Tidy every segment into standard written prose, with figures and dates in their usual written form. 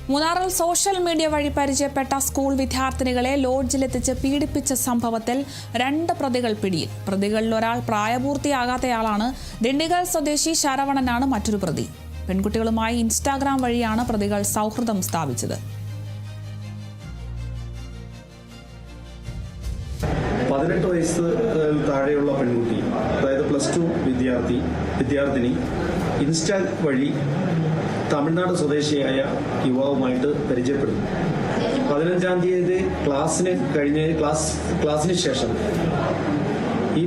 മൂന്നാറിൽ social media വഴി പരിചയപ്പെട്ട സ്കൂൾ വിദ്യാർത്ഥിനികളെ ലോഡ്ജിലെത്തിച്ച് പീഡിപ്പിച്ച സംഭവത്തിൽ 2 പ്രതികൾ പിടിയിൽ. പ്രതികളിൽ ഒരാൾ പ്രായപൂർത്തിയാകാത്തയാളാണ്. ദിണ്ടിഗൽ സ്വദേശി ശരവണനാണ് മറ്റൊരു പ്രതി. പെൺകുട്ടികളുമായി ഇൻസ്റ്റാഗ്രാം വഴിയാണ് പ്രതികൾ സൗഹൃദം സ്ഥാപിച്ചത്. 18 വയസ്സ് താഴെയുള്ള പെൺകുട്ടി, അതായത് +2 വിദ്യാർത്ഥിനി ഇൻസ്റ്റാ വഴി തമിഴ്നാട് സ്വദേശിയായ യുവാവുമായിട്ട് പരിചയപ്പെടുന്നു. 15-ാം തീയതി ക്ലാസ്സിന് ശേഷം ഈ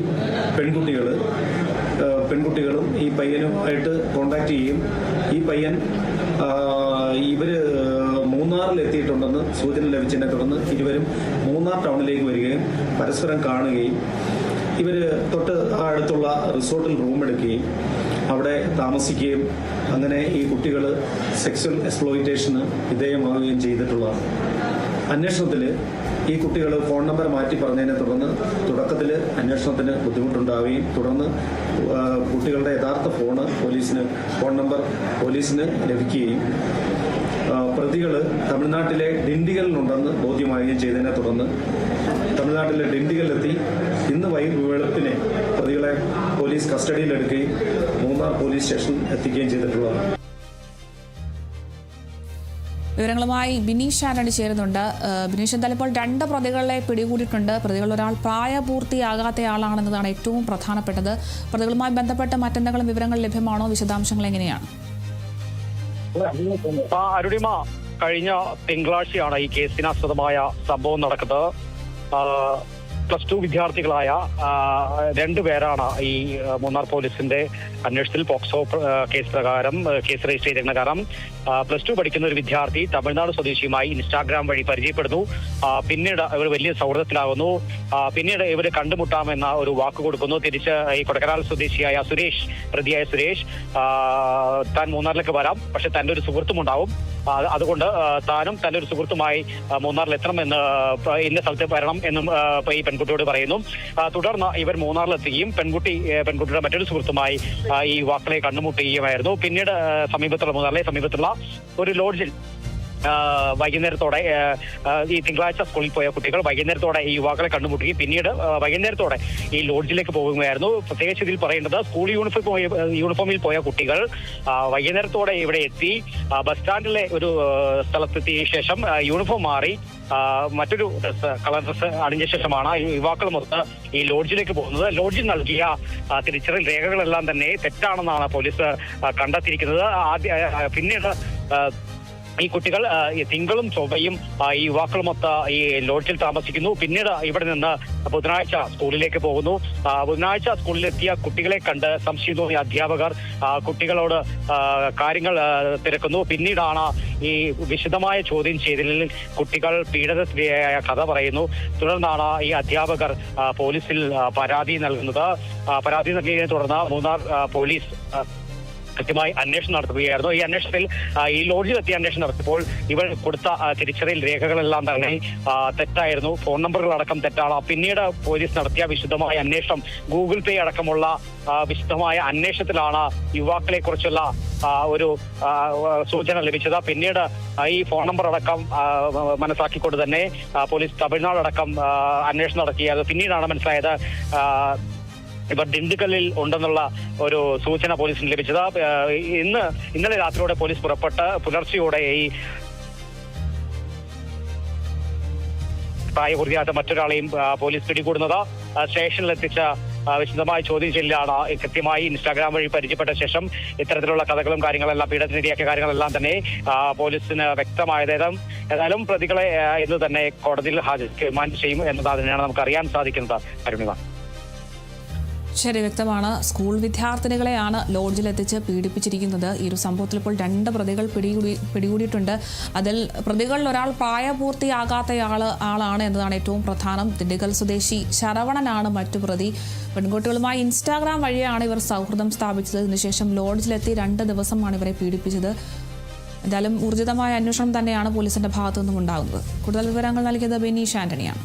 പെൺകുട്ടികളും ഈ പയ്യനുമായിട്ട് കോണ്ടാക്ട് ചെയ്യും. ഈ പയ്യൻ ഇവര് മൂന്നാറിൽ എത്തിയിട്ടുണ്ടെന്ന് സൂചന ലഭിച്ചതിനെ തുടർന്ന് ഇരുവരും മൂന്നാർ ടൗണിലേക്ക് വരികയും പരസ്പരം കാണുകയും ഇവർ തൊട്ട് അടുത്തുള്ള റിസോർട്ടിൽ റൂം എടുക്കുകയും അവിടെ താമസിക്കുകയും അങ്ങനെ ഈ കുട്ടികൾ സെക്സ്വൽ എക്സ്പ്ലോയിറ്റേഷന് വിധേയമാവുകയും ചെയ്തിട്ടുള്ളതാണ്. അന്വേഷണത്തിൽ ഈ കുട്ടികൾ ഫോൺ നമ്പർ മാറ്റി പറഞ്ഞതിനെ തുടർന്ന് തുടക്കത്തിൽ അന്വേഷണത്തിന് ബുദ്ധിമുട്ടുണ്ടാവുകയും തുടർന്ന് കുട്ടികളുടെ യഥാർത്ഥ ഫോൺ നമ്പർ പോലീസിന് ലഭിക്കുകയും പ്രതികൾ തമിഴ്നാട്ടിലെ ഡിണ്ടിഗലിലുണ്ടെന്ന് ബോധ്യമാവുകയും ചെയ്തതിനെ തുടർന്ന് തമിഴ്നാട്ടിലെ ഡിണ്ടിഗലിലെത്തി ഇന്ന് വെളുപ്പിനെ പ്രതികളെ പോലീസ് കസ്റ്റഡിയിലെടുക്കുകയും മൂന്നാർ പോലീസ് സ്റ്റേഷനിൽ എത്തിക്കുകയും ചെയ്തിട്ടുള്ളതാണ്. വിവരങ്ങളുമായി ബിനീഷ് ആന്റണി ചേരുന്നുണ്ട്. ബിനീഷ്, എന്തായാലും ഇപ്പോൾ 2 പ്രതികളെ പിടികൂടിയിട്ടുണ്ട്. പ്രതികളിൽ ഒരാൾ പ്രായപൂർത്തിയാകാത്തയാളാണെന്നതാണ് ഏറ്റവും പ്രധാനപ്പെട്ടത്. പ്രതികളുമായി ബന്ധപ്പെട്ട് മറ്റെന്തെങ്കിലും വിവരങ്ങൾ ലഭ്യമാണോ? വിശദാംശങ്ങൾ എങ്ങനെയാണ്? അരുണിമ, കഴിഞ്ഞ തിങ്കളാഴ്ചയാണ് ഈ കേസിനാസ്പദമായ സംഭവം നടക്കുന്നത്. +2 വിദ്യാർത്ഥികളായ 2 പേരാണ് ഈ മൂന്നാർ പോലീസിന്റെ അന്വേഷണത്തിൽ പോക്സോ കേസ് രജിസ്റ്റർ ചെയ്തിരുന്ന കാരണം +2 പഠിക്കുന്ന ഒരു വിദ്യാർത്ഥി തമിഴ്നാട് സ്വദേശിയുമായി ഇൻസ്റ്റാഗ്രാം വഴി പരിചയപ്പെടുന്നു. പിന്നീട് ഇവർ വലിയ സൗഹൃദത്തിലാകുന്നു. പിന്നീട് ഇവർ കണ്ടുമുട്ടാമെന്ന ഒരു വാക്ക് കൊടുക്കുന്നു. തിരിച്ച് ഈ കൊടക്കനാൽ സ്വദേശിയായ പ്രതിയായ സുരേഷ് താൻ മൂന്നാറിലേക്ക് വരാം, പക്ഷെ തന്റെ ഒരു സുഹൃത്തുമുണ്ടാവും, അതുകൊണ്ട് താനും തന്റെ ഒരു സുഹൃത്തുമായി മൂന്നാറിൽ എത്തണമെന്ന് ഇന്ന സ്ഥലത്ത് വരണം എന്നും ഈ പെൺകുട്ടിയോട് പറയുന്നു. തുടർന്ന് ഇവർ മൂന്നാറിലെത്തുകയും പെൺകുട്ടിയുടെ മറ്റൊരു സുഹൃത്തുമായി ഈ യുവാക്കളെ കണ്ടുമുട്ടുകയുമായിരുന്നു. പിന്നീട് മൂന്നാറിലെ സമീപത്തുള്ള ഒരു ലോഡ്ജിൽ വൈകുന്നേരത്തോടെ ഈ തിങ്കളാഴ്ച സ്കൂളിൽ പോയ കുട്ടികൾ വൈകുന്നേരത്തോടെ ഈ യുവാക്കളെ കണ്ടുമുട്ടുകയും പിന്നീട് വൈകുന്നേരത്തോടെ ഈ ലോഡ്ജിലേക്ക് പോകുകയായിരുന്നു. പ്രത്യേകിച്ച് ഇതിൽ പറയേണ്ടത് സ്കൂൾ യൂണിഫോമിൽ പോയ കുട്ടികൾ വൈകുന്നേരത്തോടെ ഇവിടെ എത്തി ബസ് സ്റ്റാൻഡിലെ ഒരു സ്ഥലത്തെത്തിയ ശേഷം യൂണിഫോം മാറി മറ്റൊരു കളർ ഡ്രസ് അണിഞ്ഞ ശേഷമാണ് യുവാക്കൾ മൊത്തം ഈ ലോഡ്ജിലേക്ക് പോകുന്നത്. ലോഡ്ജിൽ നൽകിയ തിരിച്ചറിയൽ രേഖകളെല്ലാം തന്നെ തെറ്റാണെന്നാണ് പോലീസ് കണ്ടെത്തിയിരിക്കുന്നത്. പിന്നീട് ഈ കുട്ടികൾ തിങ്കളും ചൊവ്വയും ഈ യുവാക്കളുമൊത്ത് ഈ ലോഡ്ജിൽ താമസിക്കുന്നു. പിന്നീട് ഇവിടെ നിന്ന് ബുധനാഴ്ച സ്കൂളിലേക്ക് പോകുന്നു. ബുധനാഴ്ച സ്കൂളിലെത്തിയ കുട്ടികളെ കണ്ട് സംശയം തോന്നിയ അധ്യാപകർ കുട്ടികളോട് കാര്യങ്ങൾ തിരക്കുന്നു. പിന്നീടാണ് ഈ വിശദമായ ചോദ്യം ചെയ്തതിൽ കുട്ടികൾ പീഡനത്തിനിരയായ കഥ പറയുന്നു. തുടർന്നാണ് ഈ അധ്യാപകർ പോലീസിൽ പരാതി നൽകുന്നത്. പരാതി നൽകിയതിനെ തുടർന്ന് മൂന്നാർ പോലീസ് കൃത്യമായി അന്വേഷണം നടത്തുകയായിരുന്നു. ഈ അന്വേഷണത്തിൽ ഈ ലോഡ്ജിലെത്തിയ അന്വേഷണം നടത്തിയപ്പോൾ ഇവർ കൊടുത്ത തിരിച്ചറിയൽ രേഖകളെല്ലാം തന്നെ തെറ്റായിരുന്നു. ഫോൺ നമ്പറുകളടക്കം തെറ്റാണ്. പിന്നീട് പോലീസ് നടത്തിയ വിശദമായ അന്വേഷണം, ഗൂഗിൾ പേ അടക്കമുള്ള വിശദമായ അന്വേഷണത്തിലാണ് യുവാക്കളെ കുറിച്ചുള്ള ഒരു സൂചന ലഭിച്ചത്. പിന്നീട് ഈ ഫോൺ നമ്പർ അടക്കം മനസ്സിലാക്കിക്കൊണ്ട് തന്നെ പോലീസ് തമിഴ്നാടടക്കം അന്വേഷണം നടത്തിയത്. പിന്നീടാണ് മനസ്സിലായത് ഇവർ ദിണ്ടുഗലിൽ ഉണ്ടെന്നുള്ള ഒരു സൂചന പോലീസിന് ലഭിച്ചത്. ഇന്നലെ രാത്രിയോടെ പോലീസ് പുറപ്പെട്ട് പുലർച്ചെയോടെ ഈ പ്രായപൂർത്തിയാത്ത മറ്റൊരാളെയും പോലീസ് പിടികൂടുന്നത്. സ്റ്റേഷനിലെത്തിച്ച വിശദമായ ചോദ്യം ചെയ്യലാണ് കൃത്യമായി ഇൻസ്റ്റാഗ്രാം വഴി പരിചയപ്പെട്ട ശേഷം ഇത്തരത്തിലുള്ള കഥകളും കാര്യങ്ങളെല്ലാം പീഡനത്തിനിരയാക്കിയ കാര്യങ്ങളെല്ലാം തന്നെ പോലീസിന് വ്യക്തമായത്. ഏതായാലും പ്രതികളെ ഇന്ന് തന്നെ കോടതിയിൽ റിമാൻഡ് ചെയ്യും എന്നത് തന്നെയാണ് നമുക്ക് അറിയാൻ സാധിക്കുന്നത്. അരുണിമ, ശരി, വ്യക്തമാണ്. സ്കൂൾ വിദ്യാർത്ഥിനികളെയാണ് ലോഡ്ജിലെത്തിച്ച് പീഡിപ്പിച്ചിരിക്കുന്നത്. ഈ ഒരു സംഭവത്തിൽ ഇപ്പോൾ 2 പ്രതികൾ പിടികൂടിയിട്ടുണ്ട്. അതിൽ പ്രതികളിൽ ഒരാൾ പ്രായപൂർത്തിയാകാത്തയാളാണ് എന്നതാണ് ഏറ്റവും പ്രധാനം. ദിണ്ടിഗൽ സ്വദേശി ശരവണനാണ് മറ്റു പ്രതി. പെൺകുട്ടികളുമായി ഇൻസ്റ്റാഗ്രാം വഴിയാണ് ഇവർ സൗഹൃദം സ്ഥാപിച്ചത്. ഇതിനുശേഷം ലോഡ്ജിലെത്തി 2 ദിവസമാണ് ഇവരെ പീഡിപ്പിച്ചത്. എന്തായാലും ഊർജിതമായ അന്വേഷണം തന്നെയാണ് പോലീസിന്റെ ഭാഗത്തു നിന്നും ഉണ്ടാകുന്നത്. കൂടുതൽ വിവരങ്ങൾ നൽകിയത് ബിനീഷ് ആന്റണിയാണ്.